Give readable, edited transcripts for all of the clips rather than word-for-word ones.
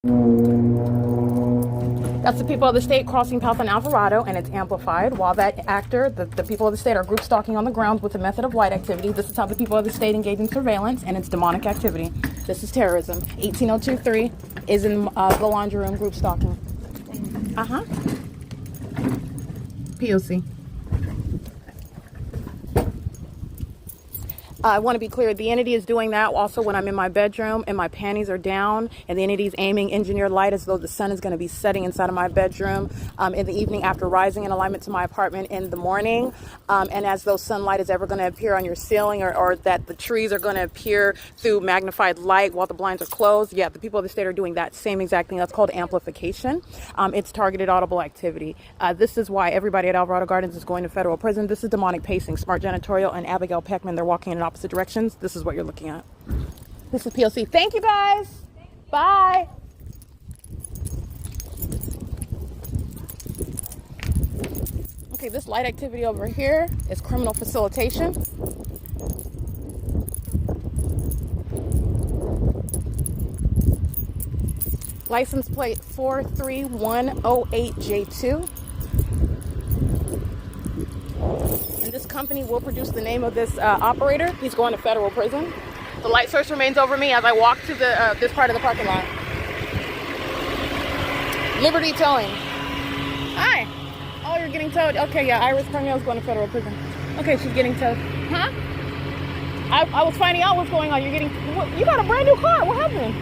That's the people of the state crossing path on Alvarado, and it's amplified. While that actor, the people of the state are group stalking on the ground with the method of light activity. This is how the people of the state engage in surveillance, and it's demonic activity. This is terrorism. 18023 is in the laundry room group stalking. P.O.C. I want to be clear, the entity is doing that also when I'm in my bedroom and my panties are down, and the entity is aiming engineered light as though the sun is going to be setting inside of my bedroom in the evening after rising in alignment to my apartment in the morning, and as though sunlight is ever going to appear on your ceiling, or that the trees are going to appear through magnified light while the blinds are closed. Yeah, the people of the state are doing that same exact thing. That's called amplification. It's targeted audible activity. This is why everybody at Alvarado Gardens is going to federal prison. This is demonic pacing. Smart Janitorial and Abigail Peckman, they're walking in opposite directions. This is what you're looking at. This is P.O.C. Thank you, guys. Bye. Okay, this light activity over here is criminal facilitation. License plate 43108J2. And this company will produce the name of this operator. He's going to federal prison. The light source remains over me as I walk to the this part of the parking lot. Liberty Towing. Hi. Oh, you're getting towed. Okay, yeah, Iris Cornell's going to federal prison. Okay, she's getting towed. Huh? I was finding out what's going on. You're getting... You got a brand new car. What happened?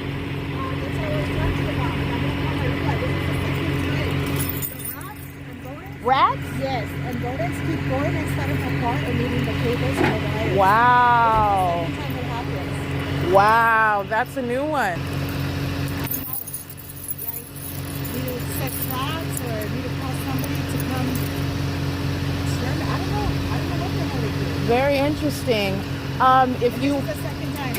Rats? Yes, and rodents keep going inside of the car and eating the cables and the wires. Wow. Every time it happens. Wow, that's a new one. Like, you set traps or need to call somebody to come exterminate. I don't know what the hell they do. Very interesting. If you... This is the second time.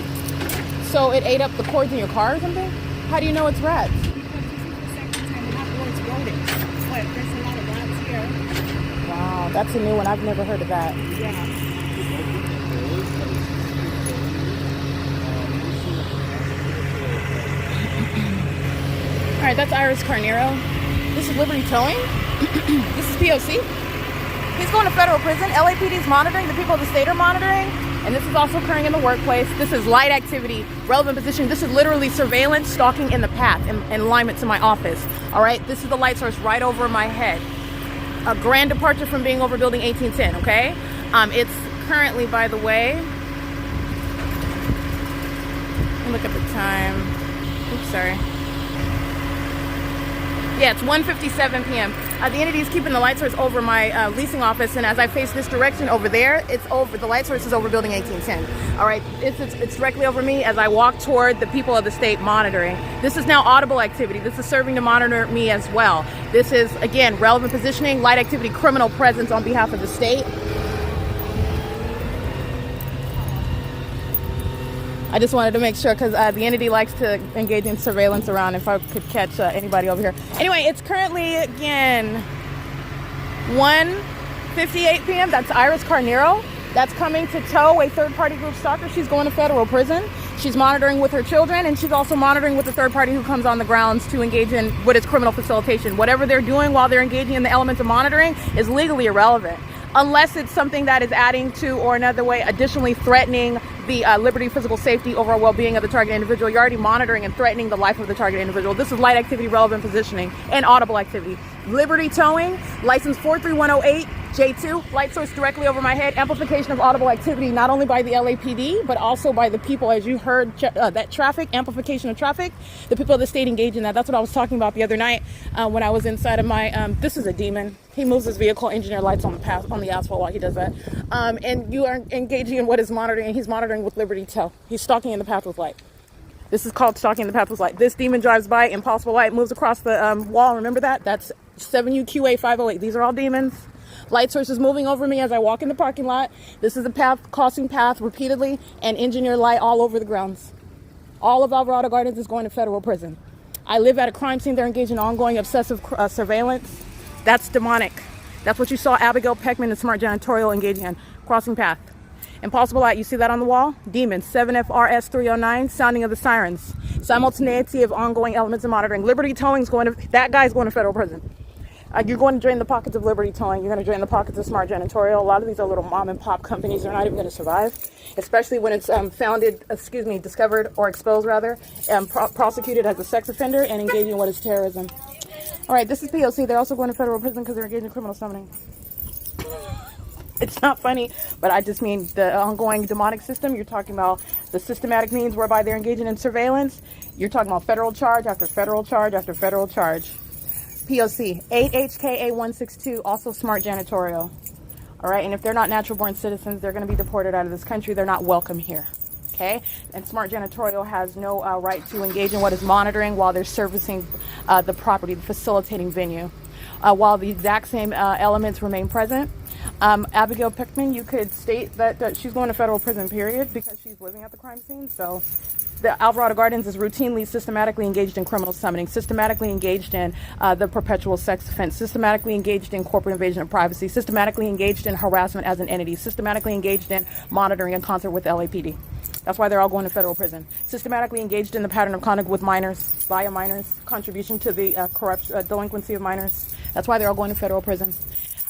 So it ate up the cords in your car or something? How do you know it's rats? Because this is the second time. We have words rodents. But there's a lot of rats here. Wow, that's a new one. I've never heard of that. Yeah. All right, that's Iris Carnero. This is Liberty Towing. This is P.O.C. He's going to federal prison. LAPD's monitoring. The people of the state are monitoring. And this is also occurring in the workplace. This is light activity, relevant position. This is literally surveillance, stalking in the path, in alignment to my office. All right, this is the light source right over my head. A grand departure from being over building 1810, okay? It's currently, by the way, let me look at the time. Oops, sorry. Yeah, it's 1:57 p.m. The entity is keeping the light source over my leasing office, and as I face this direction over there, it's over. The light source is over building 1810. All right, it's directly over me as I walk toward the people of the state monitoring. This is now audible activity. This is serving to monitor me as well. This is, again, relevant positioning, light activity, criminal presence on behalf of the state. I just wanted to make sure because the entity likes to engage in surveillance around if I could catch anybody over here. Anyway, it's currently, again, 1:58 p.m. That's Iris Carnero. That's coming to tow a third-party group stalker. She's going to federal prison. She's monitoring with her children, and she's also monitoring with a third party who comes on the grounds to engage in what is criminal facilitation. Whatever they're doing while they're engaging in the elements of monitoring is legally irrelevant, unless it's something that is adding to, or another way, additionally threatening the liberty, physical safety, overall well-being of the target individual. You're already monitoring and threatening the life of the target individual. This is light activity, relevant positioning, and audible activity. Liberty Towing, license 43108J2, light source directly over my head, amplification of audible activity, not only by the LAPD, but also by the people, as you heard, that traffic, amplification of traffic, the people of the state engage in that. That's what I was talking about the other night when I was inside of my, this is a demon. He moves his vehicle, engineer lights on the path, on the asphalt while he does that. And you are engaging in what is monitoring, and he's monitoring with Liberty Tow. He's stalking in the path with light. This is called stalking in the path with light. This demon drives by, impossible light, moves across the wall. Remember that? That's 7UQA 508. These are all demons. Light source is moving over me as I walk in the parking lot. This is a path, crossing path repeatedly, and engineer light all over the grounds. All of Alvarado Gardens is going to federal prison. I live at a crime scene. They're engaged in ongoing obsessive surveillance. That's demonic. That's what you saw Abigail Peckman and Smart Janitorial engaging in. Crossing path. Impossible Light, you see that on the wall? Demons, 7FRS309, sounding of the sirens. Simultaneity of ongoing elements of monitoring. Liberty Towing's going to, that guy's going to federal prison. You're going to drain the pockets of Liberty Towing. You're going to drain the pockets of Smart Janitorial. A lot of these are little mom and pop companies. They're not even going to survive, especially when it's discovered or exposed rather, and prosecuted as a sex offender and engaging in what is terrorism. All right, this is P.O.C. They're also going to federal prison because they're engaged in criminal summoning. It's not funny, but I just mean the ongoing demonic system. You're talking about the systematic means whereby they're engaging in surveillance. You're talking about federal charge after federal charge after federal charge. P.O.C. 8HKA162, also Smart Janitorial. All right, and if they're not natural born citizens, they're going to be deported out of this country. They're not welcome here. Okay, and Smart Janitorial has no right to engage in what is monitoring while they're servicing the property, the facilitating venue. While the exact same elements remain present, Abigail Pickman, you could state that she's going to federal prison, period, because she's living at the crime scene. So the Alvarado Gardens is routinely, systematically engaged in criminal summoning, systematically engaged in the perpetual sex offense, systematically engaged in corporate invasion of privacy, systematically engaged in harassment as an entity, systematically engaged in monitoring in concert with LAPD. That's why they're all going to federal prison. Systematically engaged in the pattern of conduct with minors, via minors, contribution to the delinquency of minors. That's why they're all going to federal prison.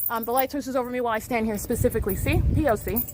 The light switches over me while I stand here specifically. See? POC.